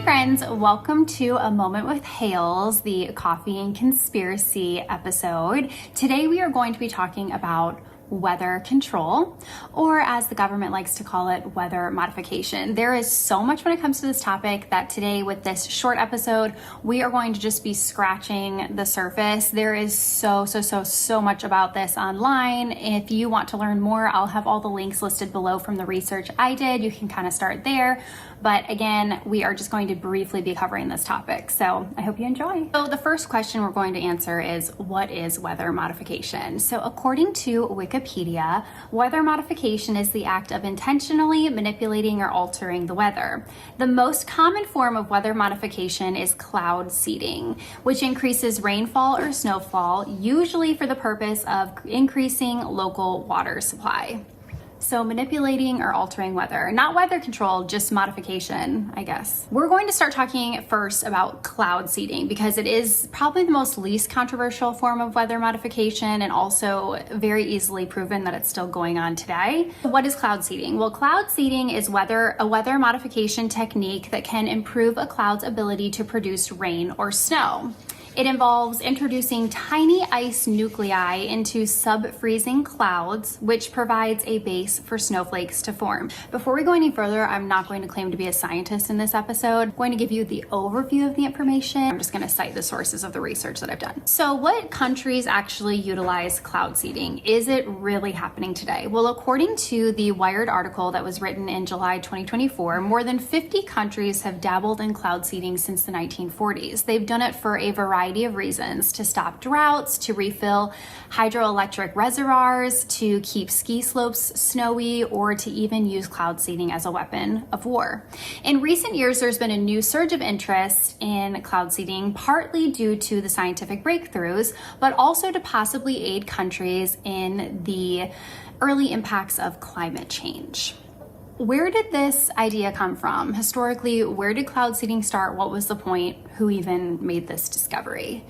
friends, welcome to A Moment with Hales, the Coffee and Conspiracy episode. Today we are going to be talking about weather control, or as the government likes to call it, weather modification. There is so much when it comes to this topic that today with this short episode, we are going to just be scratching the surface. There is so much about this online. If you want to learn more, I'll have all the links listed below from the research I did. You can kind of start there. But again, we are just going to briefly be covering this topic. So I hope you enjoy. So the first question we're going to answer is, what is weather modification? So according to Wikipedia, weather modification is the act of intentionally manipulating or altering the weather. The most common form of weather modification is cloud seeding, which increases rainfall or snowfall, usually for the purpose of increasing local water supply. So manipulating or altering weather, not weather control, just modification, I guess. We're going to start talking first about cloud seeding because it is probably the most least controversial form of weather modification and also very easily proven that it's still going on today. What is cloud seeding? Well, cloud seeding is a weather modification technique that can improve a cloud's ability to produce rain or snow. It involves introducing tiny ice nuclei into sub-freezing clouds, which provides a base for snowflakes to form. Before we go any further, I'm not going to claim to be a scientist in this episode. I'm going to give you the overview of the information. I'm just going to cite the sources of the research that I've done. So what countries actually utilize cloud seeding? Is it really happening today? Well, according to the Wired article that was written in July 2024, more than 50 countries have dabbled in cloud seeding since the 1940s. They've done it for a variety of reasons: to stop droughts, to refill hydroelectric reservoirs, to keep ski slopes snowy, or to even use cloud seeding as a weapon of war. In recent years, there's been a new surge of interest in cloud seeding, partly due to the scientific breakthroughs, but also to possibly aid countries in the early impacts of climate change. Where did this idea come from? Historically, where did cloud seeding start? What was the point? Who even made this discovery?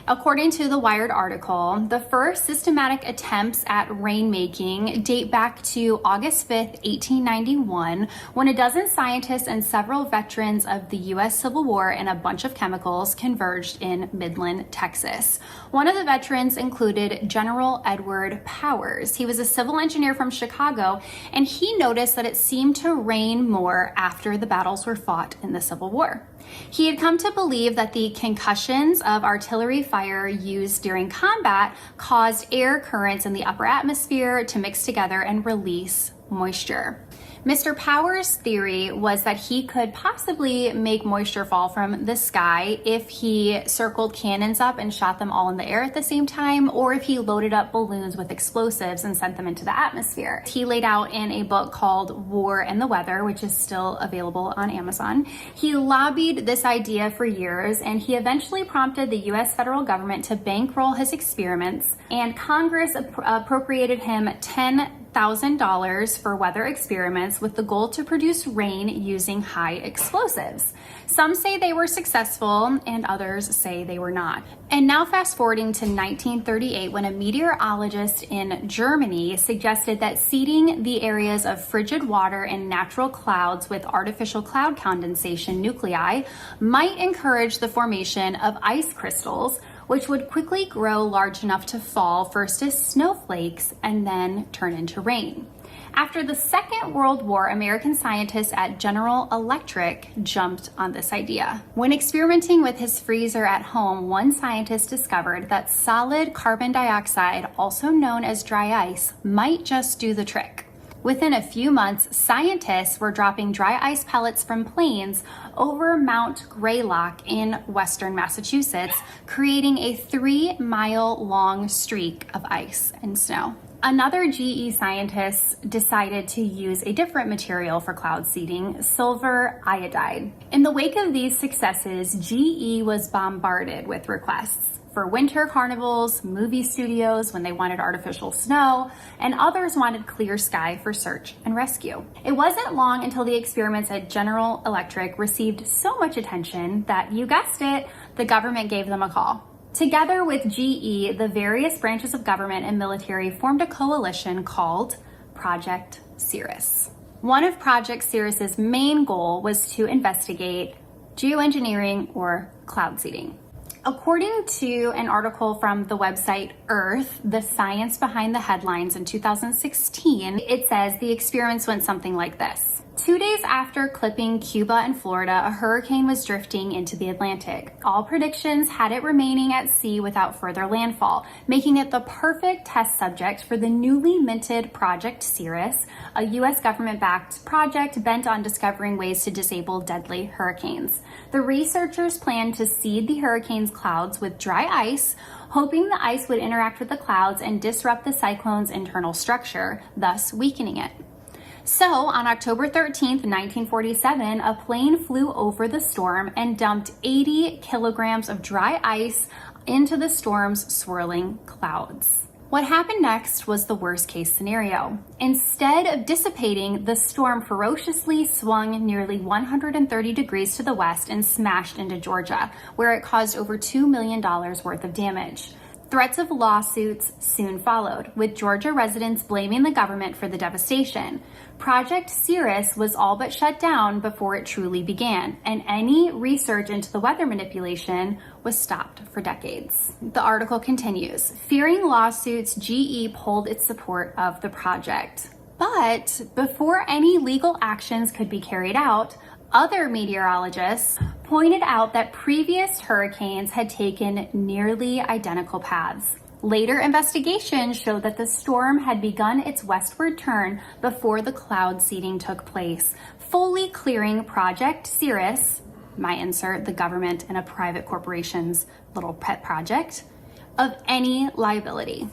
According to the Wired article, the first systematic attempts at rainmaking date back to August 5th, 1891, when a dozen scientists and several veterans of the US Civil War and a bunch of chemicals converged in Midland, Texas. One of the veterans included General Edward Powers. He was a civil engineer from Chicago, and he noticed that it seemed to rain more after the battles were fought in the Civil War. He had come to believe that the concussions of artillery fire used during combat caused air currents in the upper atmosphere to mix together and release moisture. Mr. Powers' theory was that he could possibly make moisture fall from the sky if he circled cannons up and shot them all in the air at the same time, or if he loaded up balloons with explosives and sent them into the atmosphere. He laid out in a book called War and the Weather, which is still available on Amazon. He lobbied this idea for years, and he eventually prompted the US federal government to bankroll his experiments, and Congress appropriated him $10,000 for weather experiments with the goal to produce rain using high explosives. Some say they were successful and others say they were not. And now fast forwarding to 1938, when a meteorologist in Germany suggested that seeding the areas of frigid water and natural clouds with artificial cloud condensation nuclei might encourage the formation of ice crystals, which would quickly grow large enough to fall first as snowflakes and then turn into rain. After the Second World War, American scientists at General Electric jumped on this idea. When experimenting with his freezer at home, one scientist discovered that solid carbon dioxide, also known as dry ice, might just do the trick. Within a few months, scientists were dropping dry ice pellets from planes over Mount Greylock in western Massachusetts, creating a 3-mile-long streak of ice and snow. Another GE scientist decided to use a different material for cloud seeding, silver iodide. In the wake of these successes, GE was bombarded with requests for winter carnivals, movie studios when they wanted artificial snow, and others wanted clear sky for search and rescue. It wasn't long until the experiments at General Electric received so much attention that, you guessed it, the government gave them a call. Together with GE, the various branches of government and military formed a coalition called Project Cirrus. One of Project Cirrus's main goal was to investigate geoengineering, or cloud seeding. According to an article from the website Earth, the science behind the headlines in 2016, it says the experiments went something like this. 2 days after clipping Cuba and Florida, a hurricane was drifting into the Atlantic. All predictions had it remaining at sea without further landfall, making it the perfect test subject for the newly minted Project Cirrus, a U.S. government-backed project bent on discovering ways to disable deadly hurricanes. The researchers planned to seed the hurricane's clouds with dry ice, hoping the ice would interact with the clouds and disrupt the cyclone's internal structure, thus weakening it. So, on October 13th, 1947, a plane flew over the storm and dumped 80 kilograms of dry ice into the storm's swirling clouds. What happened next was the worst case scenario. Instead of dissipating, the storm ferociously swung nearly 130 degrees to the west and smashed into Georgia, where it caused over $2 million worth of damage. Threats of lawsuits soon followed, with Georgia residents blaming the government for the devastation. Project Cirrus was all but shut down before it truly began, and any research into the weather manipulation was stopped for decades. The article continues, fearing lawsuits, GE pulled its support of the project. But before any legal actions could be carried out, other meteorologists pointed out that previous hurricanes had taken nearly identical paths. Later investigations showed that the storm had begun its westward turn before the cloud seeding took place, fully clearing Project Cirrus, my insert the government and a private corporation's little pet project, of any liability.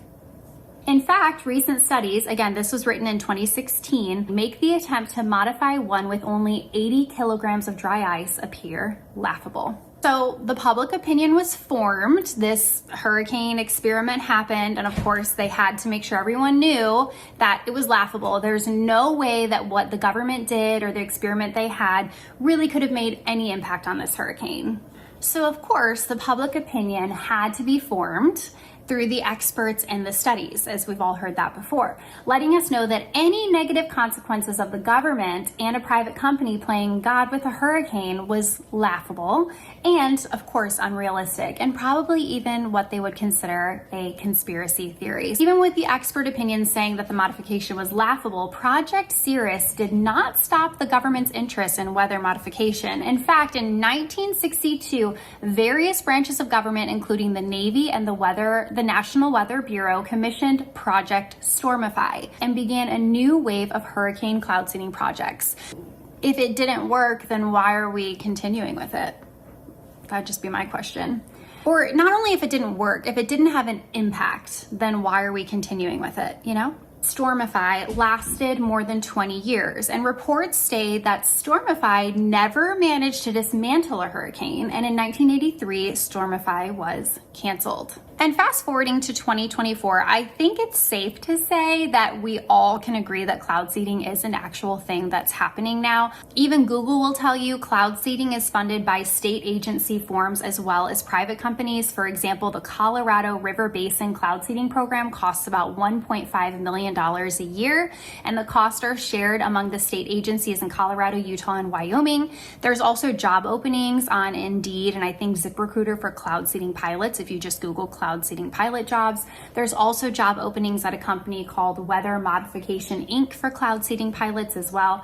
In fact, recent studies, again, this was written in 2016, make the attempt to modify one with only 80 kilograms of dry ice appear laughable. So the public opinion was formed, this hurricane experiment happened, and of course they had to make sure everyone knew that it was laughable. There's no way that what the government did or the experiment they had really could have made any impact on this hurricane. So of course the public opinion had to be formed through the experts and the studies, as we've all heard that before, letting us know that any negative consequences of the government and a private company playing God with a hurricane was laughable and, of course, unrealistic, and probably even what they would consider a conspiracy theory. Even with the expert opinion saying that the modification was laughable, Project Cirrus did not stop the government's interest in weather modification. In fact, in 1962, various branches of government, including the Navy and the National Weather Bureau, commissioned Project Stormify and began a new wave of hurricane cloud seeding projects. If it didn't work, then why are we continuing with it? That'd just be my question. Or not only if it didn't work, if it didn't have an impact, then why are we continuing with it, you know? Stormify lasted more than 20 years, and reports say that Stormify never managed to dismantle a hurricane, and in 1983, Stormify was canceled. And fast forwarding to 2024, I think it's safe to say that we all can agree that cloud seeding is an actual thing that's happening now. Even Google will tell you cloud seeding is funded by state agency forms as well as private companies. For example, the Colorado River Basin Cloud Seeding Program costs about $1.5 million a year, and the costs are shared among the state agencies in Colorado, Utah, and Wyoming. There's also job openings on Indeed and I think ZipRecruiter for cloud seeding pilots if you just Google cloud seeding pilot jobs. There's also job openings at a company called Weather Modification Inc. for cloud seeding pilots as well.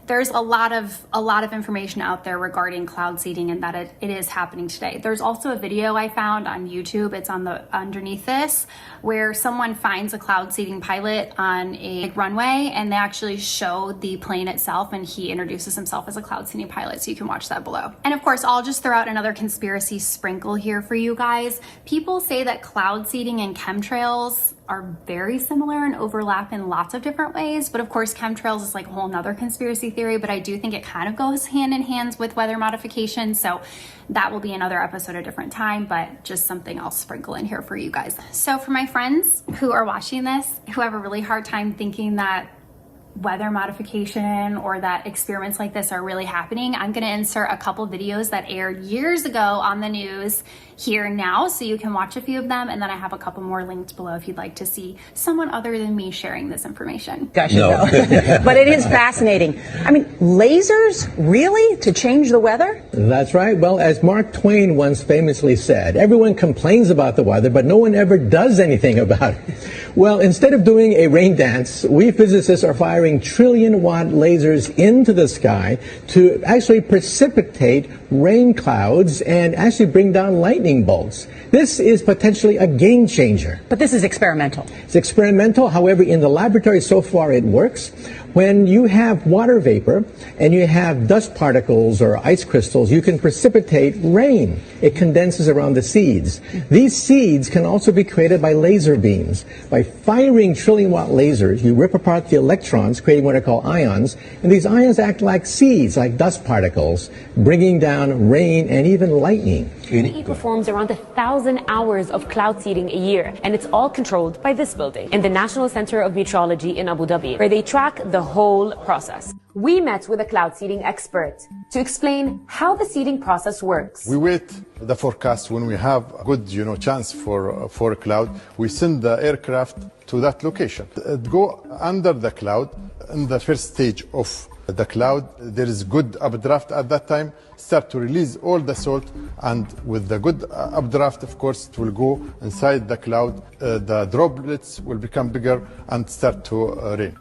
There's a lot of information out there regarding cloud seeding and that it is happening today. There's also a video I found on YouTube, it's on the underneath this, where someone finds a cloud seeding pilot on a runway and they actually show the plane itself and he introduces himself as a cloud seeding pilot, so you can watch that below. And of course, I'll just throw out another conspiracy sprinkle here for you guys. People say that cloud seeding and chemtrails are very similar and overlap in lots of different ways, but of course chemtrails is like a whole nother conspiracy theory, but I do think it kind of goes hand in hand with weather modification, so that will be another episode at a different time, but just something I'll sprinkle in here for you guys. So for my friends who are watching this, who have a really hard time thinking that weather modification or that experiments like this are really happening, I'm going to insert a couple videos that aired years ago on the news here now, so you can watch a few of them, and then I have a couple more linked below if you'd like to see someone other than me sharing this information. Gosh, no. But it is fascinating. I mean, lasers, really? To change the weather? That's right. Well, as Mark Twain once famously said, everyone complains about the weather, but no one ever does anything about it. Well, instead of doing a rain dance, we physicists are firing trillion-watt lasers into the sky to actually precipitate rain clouds and actually bring down lightning bolts. This is potentially a game changer. But this is experimental. It's experimental. However, in the laboratory so far it works. When you have water vapor and you have dust particles or ice crystals, you can precipitate rain. It condenses around the seeds. These seeds can also be created by laser beams. By firing trillion-watt lasers, you rip apart the electrons, creating what are called ions, and these ions act like seeds, like dust particles, bringing down rain and even lightning. He performs around 1,000 hours of cloud seeding a year, and it's all controlled by this building in the National Center of Meteorology in Abu Dhabi, where they track the whole process. We met with a cloud seeding expert to explain how the seeding process works. We wait the forecast. When we have a good, chance for a cloud, we send the aircraft to that location. It go under the cloud. In the first stage of the cloud, there is good updraft at that time, start to release all the salt, and with the good updraft, of course, it will go inside the cloud. The droplets will become bigger and start to rain.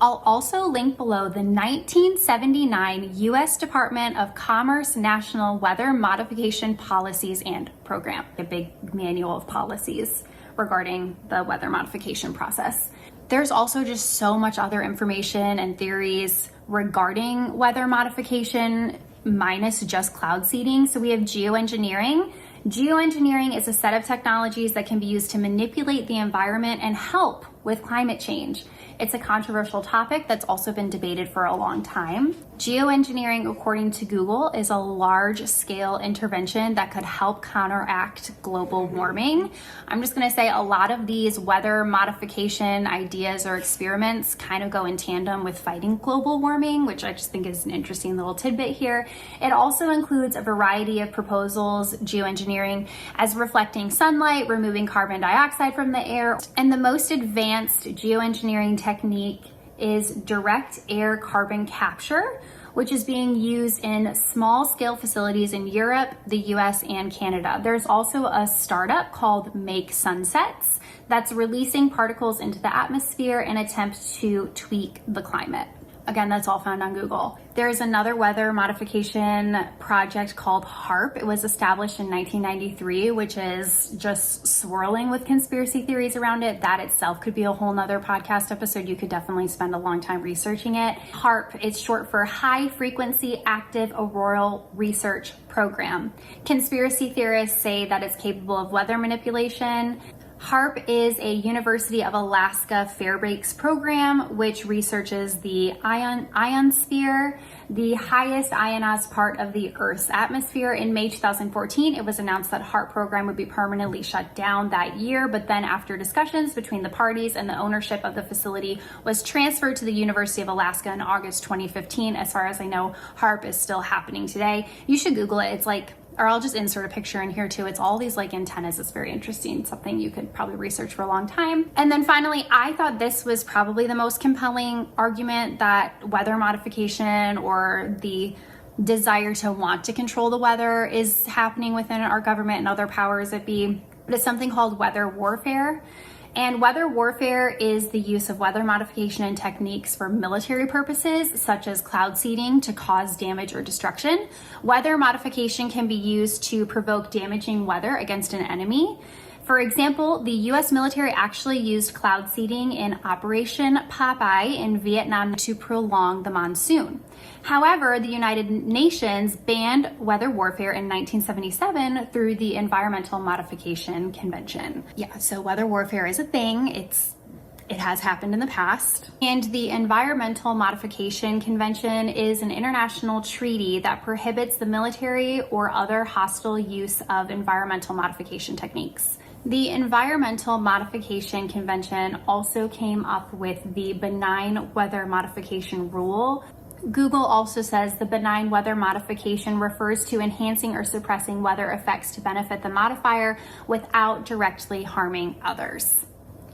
I'll also link below the 1979 U.S. Department of Commerce National Weather Modification Policies and Program, a big manual of policies regarding the weather modification process. There's also just so much other information and theories regarding weather modification minus just cloud seeding. So we have geoengineering. Geoengineering is a set of technologies that can be used to manipulate the environment and help with climate change. It's a controversial topic that's also been debated for a long time. Geoengineering, according to Google, is a large-scale intervention that could help counteract global warming. I'm just going to say a lot of these weather modification ideas or experiments kind of go in tandem with fighting global warming, which I just think is an interesting little tidbit here. It also includes a variety of proposals, geoengineering, as reflecting sunlight, removing carbon dioxide from the air, and the most advanced geoengineering technique is direct air carbon capture, which is being used in small scale facilities in Europe, the US, and Canada. There's also a startup called Make Sunsets that's releasing particles into the atmosphere in an attempt to tweak the climate. Again, that's all found on Google. There's another weather modification project called HARP. It was established in 1993, which is just swirling with conspiracy theories around it. That itself could be a whole nother podcast episode. You could definitely spend a long time researching it. HARP, it's short for High Frequency Active Auroral Research Program. Conspiracy theorists say that it's capable of weather manipulation. HARP is a University of Alaska Fairbanks program which researches the ionosphere, the highest ionized part of the Earth's atmosphere. In May 2014, it was announced that HARP program would be permanently shut down that year, but then after discussions between the parties and the ownership of the facility was transferred to the University of Alaska in August 2015. As far as I know, HARP is still happening today. You should Google it. It's like, or I'll just insert a picture in here too. It's all these like antennas. It's very interesting. Something you could probably research for a long time. And then finally, I thought this was probably the most compelling argument that weather modification or the desire to want to control the weather is happening within our government and other powers that be. But it's something called weather warfare. And weather warfare is the use of weather modification and techniques for military purposes, such as cloud seeding, to cause damage or destruction. Weather modification can be used to provoke damaging weather against an enemy. For example, the US military actually used cloud seeding in Operation Popeye in Vietnam to prolong the monsoon. However, the United Nations banned weather warfare in 1977 through the Environmental Modification Convention. Yeah, so weather warfare is a thing. It has happened in the past. And the Environmental Modification Convention is an international treaty that prohibits the military or other hostile use of environmental modification techniques. The Environmental Modification Convention also came up with the benign weather modification rule. Google also says the benign weather modification refers to enhancing or suppressing weather effects to benefit the modifier without directly harming others.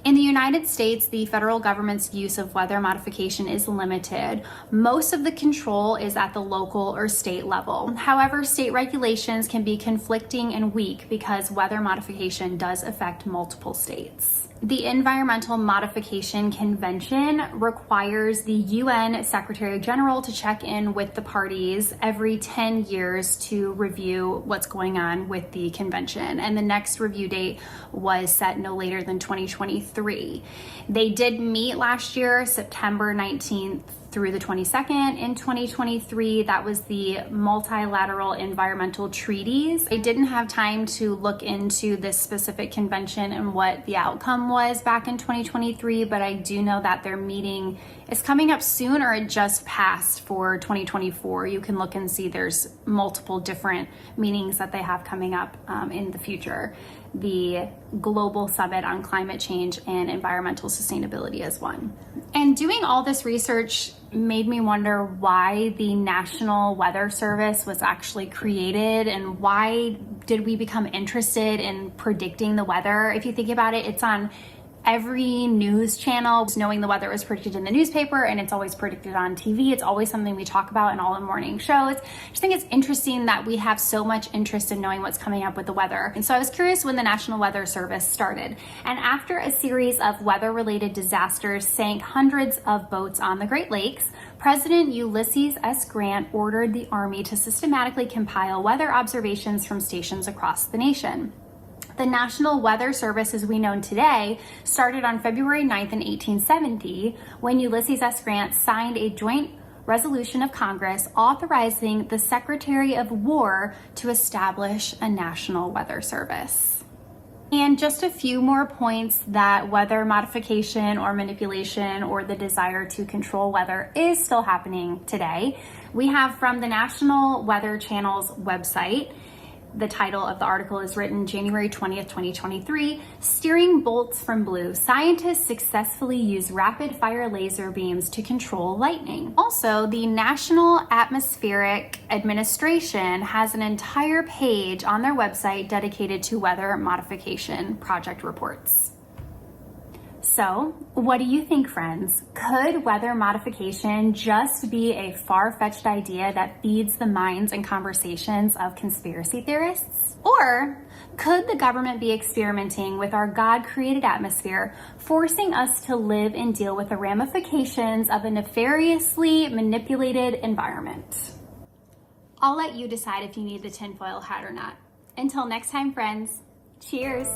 In the United States, the federal government's use of weather modification is limited. Most of the control is at the local or state level. However, state regulations can be conflicting and weak because weather modification does affect multiple states. The Environmental Modification Convention requires the UN Secretary General to check in with the parties every 10 years to review what's going on with the convention. And the next review date was set no later than 2023. They did meet last year, September 19th through the 22nd in 2023. That was the multilateral environmental treaties. I didn't have time to look into this specific convention and what the outcome was back in 2023, but I do know that their meeting is coming up soon, or it just passed for 2024. You can look and see there's multiple different meetings that they have coming up in the future. The Global Summit on Climate Change and Environmental Sustainability is one. And doing all this research made me wonder why the National Weather Service was actually created and why did we become interested in predicting the weather. If you think about it, it's on every news channel. Knowing the weather is predicted in the newspaper, and it's always predicted on TV. It's always something we talk about in all the morning shows. I just think it's interesting that we have so much interest in knowing what's coming up with the weather. And so I was curious when the National Weather Service started. And after a series of weather-related disasters sank hundreds of boats on the Great Lakes, President Ulysses S. Grant ordered the Army to systematically compile weather observations from stations across the nation. The National Weather Service, as we know today, started on February 9th in 1870 when Ulysses S. Grant signed a joint resolution of Congress authorizing the Secretary of War to establish a National Weather Service. And just a few more points that weather modification or manipulation or the desire to control weather is still happening today. We have from the National Weather Channel's website. The title of the article is written January 20th, 2023, Steering Bolts from Blue. Scientists successfully use rapid fire laser beams to control lightning. Also, the National Atmospheric Administration has an entire page on their website dedicated to weather modification project reports. So, what do you think, friends? Could weather modification just be a far-fetched idea that feeds the minds and conversations of conspiracy theorists? Or could the government be experimenting with our God-created atmosphere, forcing us to live and deal with the ramifications of a nefariously manipulated environment? I'll let you decide if you need the tinfoil hat or not. Until next time, friends, cheers!